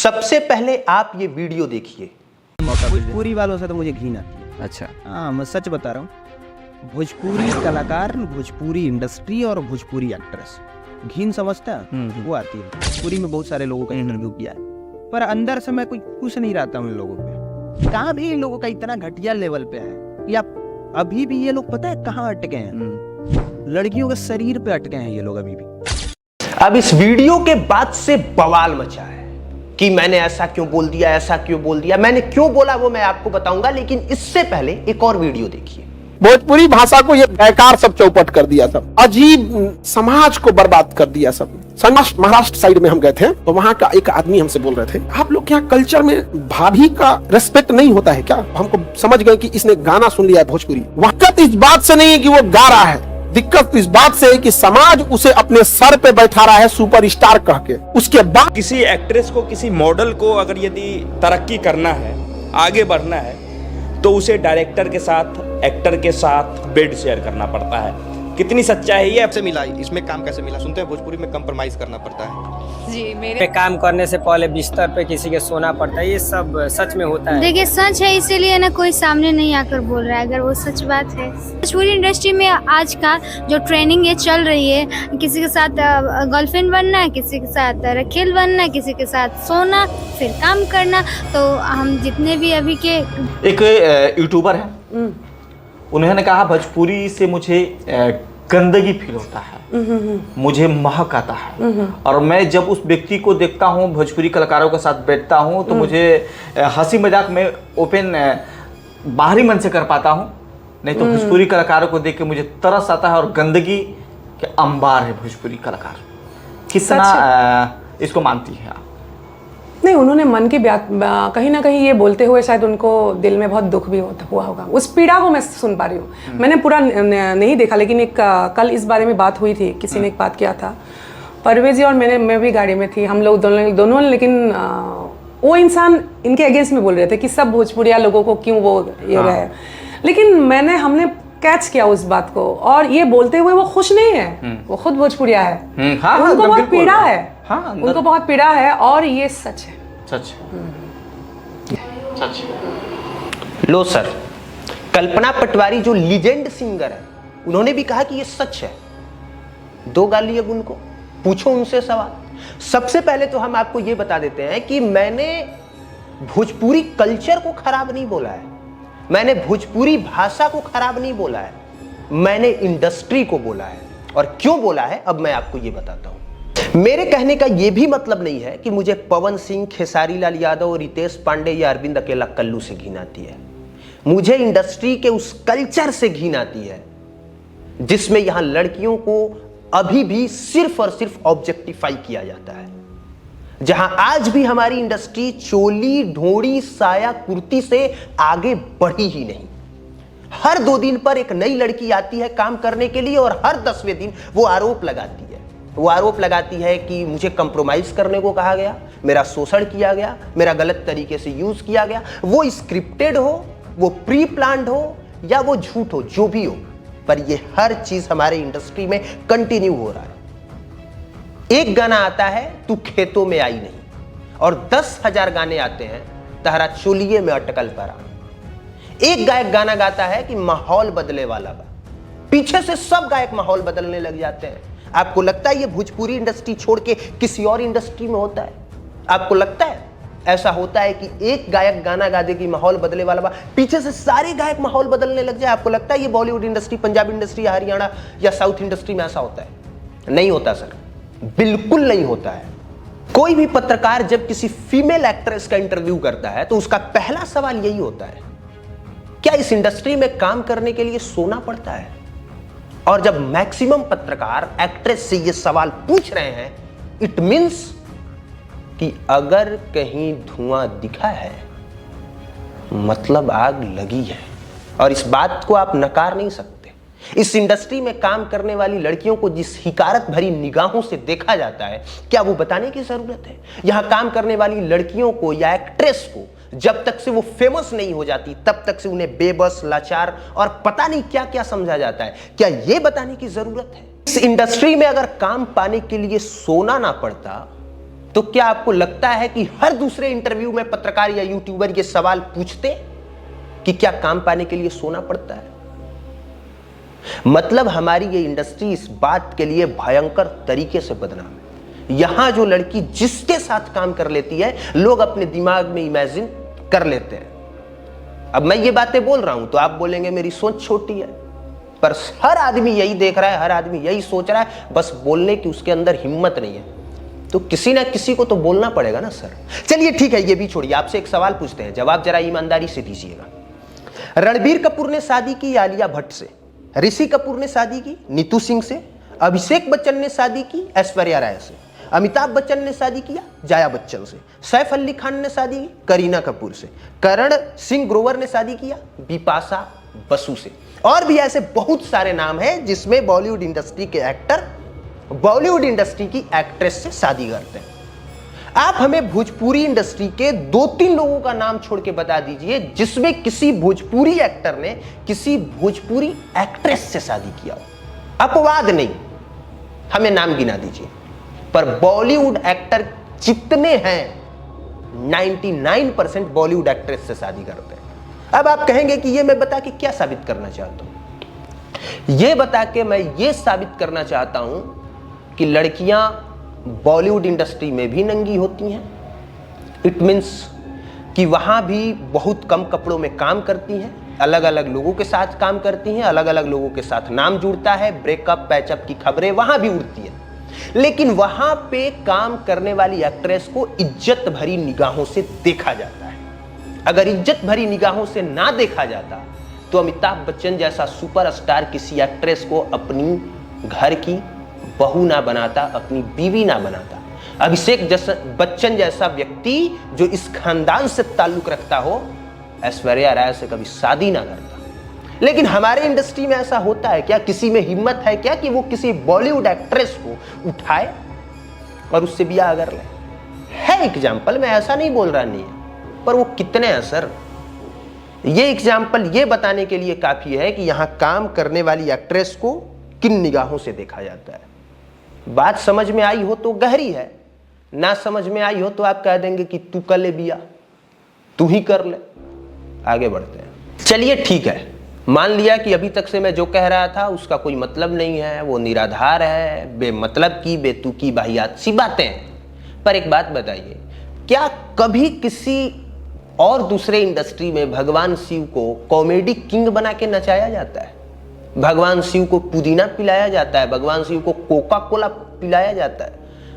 सबसे पहले आप ये वीडियो देखिए। भोजपुरी वालों से तो मुझे घिन आती है। अच्छा, हाँ, मैं सच बता रहा हूँ। भोजपुरी कलाकार, भोजपुरी इंडस्ट्री और भोजपुरी एक्ट्रेस घिन समझता है वो आती है। भोजपुरी में बहुत सारे लोगों का इंटरव्यू किया है, पर अंदर से मैं कोई खुश नहीं रहता हूँ इन लोगों पे। कहाँ भी इन लोगों का इतना घटिया लेवल पे है या अभी भी ये लोग पता है कहाँ अटके हैं? लड़कियों के शरीर पे अटके हैं ये लोग अभी भी। अब इस वीडियो के बाद से बवाल मचा है कि मैंने ऐसा क्यों बोल दिया, ऐसा क्यों बोल दिया। मैंने क्यों बोला वो मैं आपको बताऊंगा, लेकिन इससे पहले एक और वीडियो देखिए। भोजपुरी भाषा को ये बेकार सब चौपट कर दिया, सब अजीब समाज को बर्बाद कर दिया सब। महाराष्ट्र साइड में हम गए थे तो वहाँ का एक आदमी हमसे बोल रहे थे, आप लोग के यहाँ कल्चर में भाभी का रेस्पेक्ट नहीं होता है क्या? हमको समझ गए कि इसने गाना सुन लिया है भोजपुरी। दिक्कत इस बात से नहीं है कि वो गा रहा है, दिक्कत इस बात से है कि समाज उसे अपने सर पे बैठा रहा है सुपरस्टार कह के। उसके बाद किसी एक्ट्रेस को, किसी मॉडल को अगर यदि तरक्की करना है, आगे बढ़ना है, तो उसे डायरेक्टर के साथ, एक्टर के साथ बेड शेयर करना पड़ता है। कितनी सच्चाई है ये? से मिला, इसमें काम कैसे मिला? सुनते हैं भोजपुरी में कंप्रोमाइज करना पड़ता है जी। मेरे काम करने से पहले बिस्तर पे किसी के सोना पड़ता है, ये सब सच में होता है। देखिए सच है, इसीलिए ना कोई सामने नहीं आकर बोल रहा है अगर वो सच बात है। भोजपुरी इंडस्ट्री में आज का जो ट्रेनिंग ये चल रही है, किसी के साथ गर्लफ्रेंड बनना, किसी के साथ रखेल बनना, किसी के साथ सोना, फिर काम करना। तो हम जितने भी अभी के एक यूट्यूबर है, उन्होंने कहा भोजपुरी से मुझे गंदगी फील होता है, मुझे महक आता है। और मैं जब उस व्यक्ति को देखता हूँ, भोजपुरी कलाकारों के साथ बैठता हूँ, तो मुझे हंसी मजाक में ओपन बाहरी मन से कर पाता हूँ, नहीं तो भोजपुरी कलाकारों को देख के मुझे तरस आता है। और गंदगी के अंबार है भोजपुरी कलाकार। कितना इसको मानती है आप? नहीं, उन्होंने मन की बात कहीं ना कहीं ये बोलते हुए शायद उनको दिल में बहुत दुख भी हुआ होगा। उस पीड़ा को मैं सुन पा रही हूँ। मैंने पूरा नहीं देखा, लेकिन एक कल इस बारे में बात हुई थी, किसी ने एक बात किया था, परवेज जी और मैं भी गाड़ी में थी, हम लोग दोनों। लेकिन वो इंसान इनके अगेंस्ट में बोल रहे थे कि सब भोजपुरिया लोगों को क्यों वो ये रहे। लेकिन हमने कैच किया उस बात को, और ये बोलते हुए वो खुश नहीं है, वो खुद भोजपुरिया है। उनको बहुत पीड़ा है, उनको बहुत पीड़ा है, और ये सच है। सच लो सर, कल्पना पटवारी जो लीजेंड सिंगर है, उन्होंने भी कहा कि ये सच है। दो गाली अब उनको, पूछो उनसे सवाल। सबसे पहले तो हम आपको ये बता देते हैं कि मैंने भोजपुरी कल्चर को खराब नहीं बोला है, मैंने भोजपुरी भाषा को खराब नहीं बोला है, मैंने इंडस्ट्री को बोला है। और क्यों बोला है अब मैं आपको ये बताता हूं। मेरे कहने का यह भी मतलब नहीं है कि मुझे पवन सिंह, खेसारी लाल यादव, रितेश पांडे या अरविंद अकेला कल्लू से घिन आती है। मुझे इंडस्ट्री के उस कल्चर से घिन आती है जिसमें यहां लड़कियों को अभी भी सिर्फ और सिर्फ ऑब्जेक्टिफाई किया जाता है, जहां आज भी हमारी इंडस्ट्री चोली, ढोड़ी, साया, कुर्ती से आगे बढ़ी ही नहीं। हर 2 दिन पर एक नई लड़की आती है काम करने के लिए, और हर 10वें दिन वो आरोप लगाती है। वो आरोप लगाती है कि मुझे कंप्रोमाइज करने को कहा गया, मेरा शोषण किया गया, मेरा गलत तरीके से यूज किया गया। वो स्क्रिप्टेड हो, वो प्री प्लान्ड हो, या वो झूठ हो, जो भी हो, पर ये हर चीज हमारे इंडस्ट्री में कंटिन्यू हो रहा है। एक गाना आता है तू खेतों में आई नहीं, और 10,000 गाने आते हैं तहरा चोलिए में अटकल परा। एक गायक गाना गाता है कि माहौल बदले वाला बा, पीछे से सब गायक माहौल बदलने लग जाते हैं। आपको लगता है ये भोजपुरी इंडस्ट्री छोड़ के किसी और इंडस्ट्री में होता है? आपको लगता है ऐसा होता है कि एक गायक गाना गा दे कि माहौल बदले वाला बा, पीछे से सारे गायक माहौल बदलने लग जाए? आपको लगता है ये बॉलीवुड इंडस्ट्री, पंजाब इंडस्ट्री या हरियाणा या साउथ इंडस्ट्री में ऐसा होता है? नहीं होता सर, बिल्कुल नहीं होता है। कोई भी पत्रकार जब किसी फीमेल एक्ट्रेस का इंटरव्यू करता है तो उसका पहला सवाल यही होता है, क्या इस इंडस्ट्री में काम करने के लिए सोना पड़ता है? और जब मैक्सिमम पत्रकार एक्ट्रेस से ये सवाल पूछ रहे हैं, इट मींस कि अगर कहीं धुआं दिखा है मतलब आग लगी है। और इस बात को आप नकार नहीं सकते। इस इंडस्ट्री में काम करने वाली लड़कियों को जिस हिकारत भरी निगाहों से देखा जाता है, क्या वो बताने की जरूरत है? यहां काम करने वाली लड़कियों को या एक्ट्रेस को जब तक से वो फेमस नहीं हो जाती तब तक से उन्हें बेबस, लाचार और पता नहीं क्या क्या समझा जाता है। क्या ये बताने की जरूरत है? इस इंडस्ट्री में अगर काम पाने के लिए सोना ना पड़ता तो क्या आपको लगता है कि हर दूसरे इंटरव्यू में पत्रकार या यूट्यूबर ये सवाल पूछते कि क्या काम पाने के लिए सोना पड़ता है? मतलब हमारी ये इंडस्ट्री इस बात के लिए भयंकर तरीके से बदनाम है। यहां जो लड़की जिसके साथ काम कर लेती है, लोग अपने दिमाग में इमेजिन कर लेते हैं। अब मैं ये बातें बोल रहा हूं तो आप बोलेंगे मेरी सोच छोटी है, पर हर आदमी यही देख रहा है, हर आदमी यही सोच रहा है, बस बोलने की उसके अंदर हिम्मत नहीं है। तो किसी ना किसी को तो बोलना पड़ेगा ना सर। चलिए ठीक है, ये भी छोड़िए, आपसे एक सवाल पूछते हैं, जवाब जरा ईमानदारी से दीजिएगा। रणबीर कपूर ने शादी की आलिया भट्ट से, ऋषि कपूर ने शादी की नीतू सिंह से, अभिषेक बच्चन ने शादी की ऐश्वर्या राय से, अमिताभ बच्चन ने शादी किया जया बच्चन से, सैफ अली खान ने शादी की करीना कपूर से, करण सिंह ग्रोवर ने शादी किया बिपाशा बसु से, और भी ऐसे बहुत सारे नाम हैं जिसमें बॉलीवुड इंडस्ट्री के एक्टर बॉलीवुड इंडस्ट्री की एक्ट्रेस से शादी करते हैं। आप हमें भोजपुरी इंडस्ट्री के 2-3 लोगों का नाम छोड़ के बता दीजिए जिसमें किसी भोजपुरी एक्टर ने किसी भोजपुरी एक्ट्रेस से शादी किया हो। अपवाद नहीं, हमें नाम गिना दीजिए। पर बॉलीवुड एक्टर जितने हैं 99% बॉलीवुड एक्ट्रेस से शादी करते हैं। अब आप कहेंगे कि ये मैं बता के क्या साबित करना चाहता हूं? ये बता के मैं ये साबित करना चाहता हूं कि लड़कियां बॉलीवुड इंडस्ट्री में भी नंगी होती हैं। इट मीन्स कि वहां भी बहुत कम कपड़ों में काम करती हैं, अलग अलग लोगों के साथ काम करती हैं, अलग अलग लोगों के साथ नाम जुड़ता है, ब्रेकअप पैचअप की खबरें वहां भी उड़ती हैं। लेकिन वहां पे काम करने वाली एक्ट्रेस को इज्जत भरी निगाहों से देखा जाता है। अगर इज्जत भरी निगाहों से ना देखा जाता तो अमिताभ बच्चन जैसा सुपरस्टार किसी एक्ट्रेस को अपनी घर की बहू ना बनाता, अपनी बीवी ना बनाता। अभिषेक बच्चन जैसा व्यक्ति जो इस खानदान से ताल्लुक रखता हो, ऐश्वर्या राय से कभी शादी ना करता। लेकिन हमारे इंडस्ट्री में ऐसा होता है क्या? किसी में हिम्मत है क्या कि वो किसी बॉलीवुड एक्ट्रेस को उठाए और उससे ब्याह कर ले? है एग्जाम्पल, मैं ऐसा नहीं बोल रहा नहीं है, पर वो कितने हैं सर? ये एग्जाम्पल ये बताने के लिए काफी है कि यहां काम करने वाली एक्ट्रेस को किन निगाहों से देखा जाता है। बात समझ में आई हो तो गहरी है, ना समझ में आई हो तो आप कह देंगे कि तू कर ले बिया, तू ही कर ले। आगे बढ़ते हैं। चलिए ठीक है, मान लिया कि अभी तक से मैं जो कह रहा था उसका कोई मतलब नहीं है, वो निराधार है, बेमतलब की बेतुकी वाहियात सी बातें हैं। पर एक बात बताइए, क्या कभी किसी और दूसरे इंडस्ट्री में भगवान शिव को कॉमेडी किंग बना के नचाया जाता है? भगवान शिव को पुदीना पिलाया जाता है, भगवान शिव को कोका कोला पिलाया जाता है,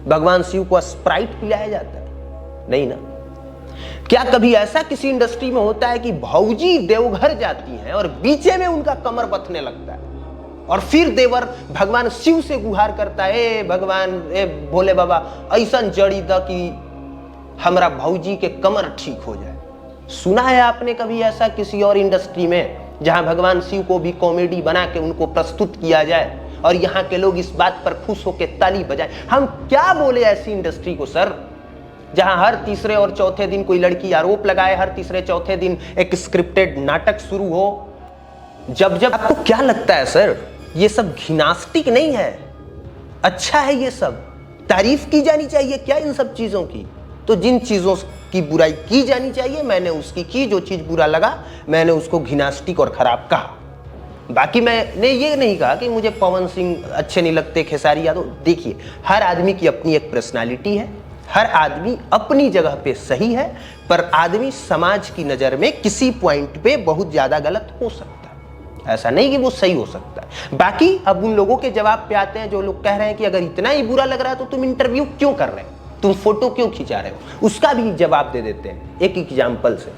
भगवान शिव को स्प्राइट पिलाया जाता है? नहीं ना। क्या कभी ऐसा किसी इंडस्ट्री में होता है कि भौजी देवघर जाती हैं और बीचे में उनका कमर बथने लगता है और फिर देवर भगवान शिव से गुहार करता है, ए भगवान, ए भोले बाबा, ऐसा जड़ी द कि हमारा भौजी के कमर ठीक हो जाए? सुना है आपने कभी ऐसा किसी और इंडस्ट्री में जहां भगवान शिव को भी कॉमेडी बना के उनको प्रस्तुत किया जाए और यहाँ के लोग इस बात पर खुश होकर ताली बजाएं? हम क्या बोले ऐसी इंडस्ट्री को सर, जहां हर तीसरे और चौथे दिन कोई लड़की आरोप लगाए, हर तीसरे चौथे दिन एक स्क्रिप्टेड नाटक शुरू हो। जब आपको क्या लगता है सर, ये सब घिनास्टिक नहीं है? अच्छा है, ये सब तारीफ की जानी चाहिए क्या इन सब चीजों की? तो जिन चीजों की बुराई की जानी चाहिए मैंने उसकी की, जो चीज बुरा लगा मैंने उसको घिनास्टिक और खराब कहा। बाकी मैंने ये नहीं कहा कि मुझे पवन सिंह अच्छे नहीं लगते, खेसारी यादव। देखिए, हर आदमी की अपनी एक पर्सनालिटी है, हर आदमी अपनी जगह पे सही है, पर आदमी समाज की नजर में किसी पॉइंट पे बहुत ज्यादा गलत हो सकता है, ऐसा नहीं कि वो सही हो सकता है। बाकी अब उन लोगों के जवाब पे आते हैं जो लोग कह रहे हैं कि अगर इतना ही बुरा लग रहा है तो तुम इंटरव्यू क्यों कर रहे हो, तुम फोटो क्यों खिंचा रहे हो? उसका भी जवाब दे देते हैं एक एग्जाम्पल से।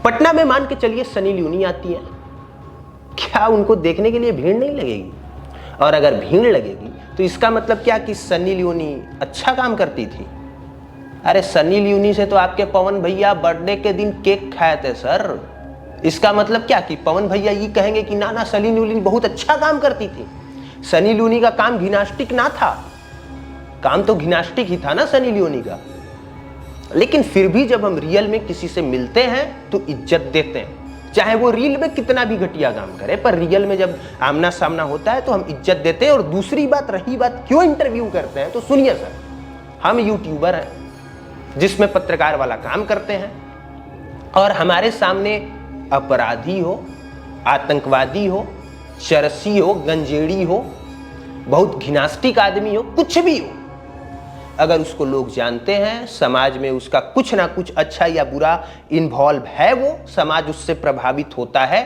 पटना में मान के चलिए सनी लियोनी आती है, क्या उनको देखने के लिए भीड़ नहीं लगेगी? और अगर भीड़ लगेगी तो इसका मतलब क्या कि सनी लियोनी अच्छा काम करती थी? अरे सनी लियोनी से तो आपके पवन भैया बर्थडे के दिन केक खाए थे सर। इसका मतलब क्या कि पवन भैया ये कहेंगे कि ना सनी लियोनी बहुत अच्छा काम करती थी? सनी लियोनी का काम घिनास्टिक ना था, काम तो घिनास्टिक ही था ना सनी लियोनी का। लेकिन फिर भी जब हम रियल में किसी से मिलते हैं तो इज्जत देते हैं, चाहे वो रील में कितना भी घटिया काम करे, पर रियल में जब आमना सामना होता है तो हम इज्जत देते हैं। और दूसरी बात, रही बात क्यों इंटरव्यू करते हैं, तो सुनिए सर, हम यूट्यूबर हैं जिसमें पत्रकार वाला काम करते हैं, और हमारे सामने अपराधी हो, आतंकवादी हो, चरसी हो, गंजेड़ी हो, बहुत घिनास्टिक आदमी हो, कुछ भी हो, अगर उसको लोग जानते हैं, समाज में उसका कुछ ना कुछ अच्छा या बुरा इन्वॉल्व है, वो समाज उससे प्रभावित होता है,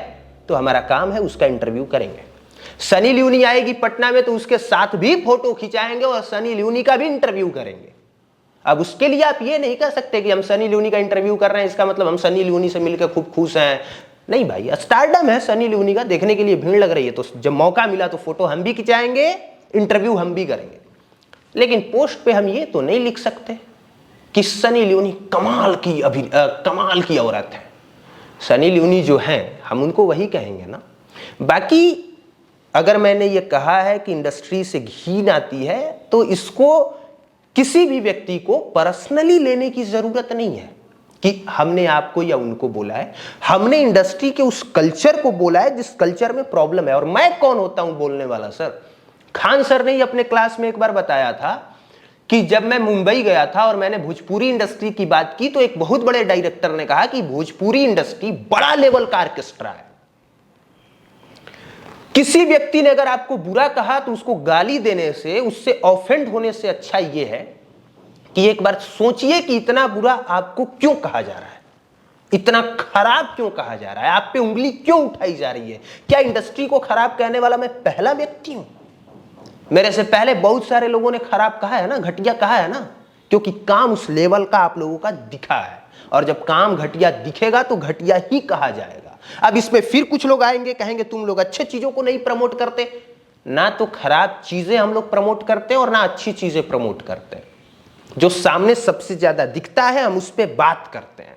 तो हमारा काम है उसका इंटरव्यू करेंगे। सनी लियोनी आएगी पटना में तो उसके साथ भी फोटो खिंचाएंगे और सनी लियोनी का भी इंटरव्यू करेंगे। अब उसके लिए आप ये नहीं कह सकते कि हम सनी लियोनी का इंटरव्यू कर रहे हैं, इसका मतलब हम सनी लियोनी से मिलकर खूब खुश हैं। नहीं भाई, स्टारडम है सनी लियोनी का, देखने के लिए भीड़ लग रही है, तो जब मौका मिला तो फोटो हम भी खिंचाएंगे, इंटरव्यू हम भी करेंगे। लेकिन पोस्ट पे हम ये तो नहीं लिख सकते कि सनी लियोनी कमाल की औरत है। सनी लियोनी जो हैं हम उनको वही कहेंगे ना। बाकी अगर मैंने ये कहा है कि इंडस्ट्री से घिन आती है, तो इसको किसी भी व्यक्ति को पर्सनली लेने की जरूरत नहीं है कि हमने आपको या उनको बोला है। हमने इंडस्ट्री के उस कल्चर को बोला है जिस कल्चर में प्रॉब्लम है। और मैं कौन होता हूं बोलने वाला? सर खान सर ने ही अपने क्लास में एक बार बताया था कि जब मैं मुंबई गया था और मैंने भोजपुरी इंडस्ट्री की बात की, तो एक बहुत बड़े डायरेक्टर ने कहा कि भोजपुरी इंडस्ट्री बड़ा लेवल का ऑर्केस्ट्रा है। किसी व्यक्ति ने अगर आपको बुरा कहा तो उसको गाली देने से, उससे ऑफेंड होने से अच्छा यह है कि एक बार सोचिए कि इतना बुरा आपको क्यों कहा जा रहा है, इतना खराब क्यों कहा जा रहा है, आप पे उंगली क्यों उठाई जा रही है। क्या इंडस्ट्री को खराब कहने वाला मैं पहला व्यक्ति हूं? मेरे से पहले बहुत सारे लोगों ने खराब कहा है ना, घटिया कहा है ना, क्योंकि काम उस लेवल का आप लोगों का दिखा है, और जब काम घटिया दिखेगा तो घटिया ही कहा जाएगा। अब इसमें फिर कुछ लोग आएंगे, कहेंगे तुम लोग अच्छे चीजों को नहीं प्रमोट करते। ना तो खराब चीजें हम लोग प्रमोट करते हैं और ना अच्छी चीजें प्रमोट करते हैं। जो सामने सबसे ज्यादा दिखता है हम उस पर बात करते हैं।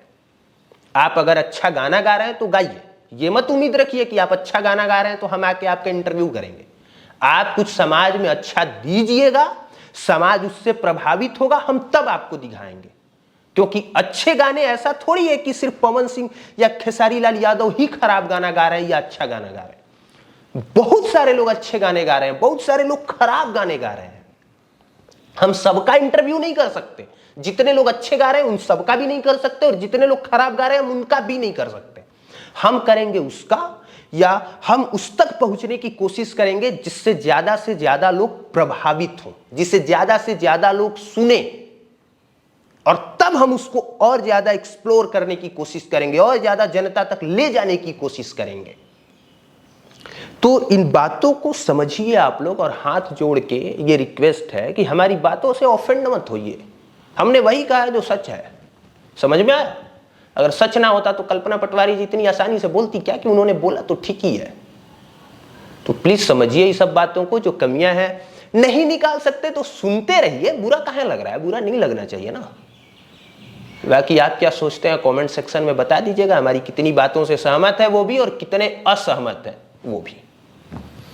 आप अगर अच्छा गाना गा रहे हैं तो गाइए, ये मत उम्मीद रखिए कि आप अच्छा गाना गा रहे हैं तो हम आके आपका इंटरव्यू करेंगे। आप कुछ समाज में अच्छा दीजिएगा, समाज उससे प्रभावित होगा, हम तब आपको दिखाएंगे। क्योंकि अच्छे गाने ऐसा थोड़ी है कि सिर्फ पवन सिंह या खेसारी लाल यादव ही खराब गाना गा रहे हैं या अच्छा गाना गा रहे हैं। बहुत सारे लोग अच्छे गाने गा रहे हैं, बहुत सारे लोग खराब गाने गा रहे हैं। हम सबका इंटरव्यू नहीं कर सकते। जितने लोग अच्छे गा रहे हैं उन सबका भी नहीं कर सकते, और जितने लोग खराब गा रहे हैं हम उनका भी नहीं कर सकते। हम करेंगे उसका, या हम उस तक पहुंचने की कोशिश करेंगे जिससे ज्यादा से ज्यादा लोग प्रभावित हों, जिससे ज्यादा से ज्यादा लोग सुने, और तब हम उसको और ज्यादा एक्सप्लोर करने की कोशिश करेंगे और ज्यादा जनता तक ले जाने की कोशिश करेंगे। तो इन बातों को समझिए आप लोग, और हाथ जोड़ के ये रिक्वेस्ट है कि हमारी बातों से ऑफेंड मत होइए। हमने वही कहा है जो सच है। समझ में आया? अगर सच ना होता तो कल्पना पटवारी जी इतनी आसानी से बोलती क्या कि उन्होंने बोला तो ठीक ही है। तो प्लीज समझिए इस सब बातों को, जो कमियां हैं। नहीं निकाल सकते तो सुनते रहिए, बुरा कहाँ लग रहा है? बुरा नहीं लगना चाहिए ना। बाकी आप क्या सोचते हैं कमेंट सेक्शन में बता दीजिएगा। हमारी कितनी बातों से सहमत है वो भी, और कितने असहमत है वो भी।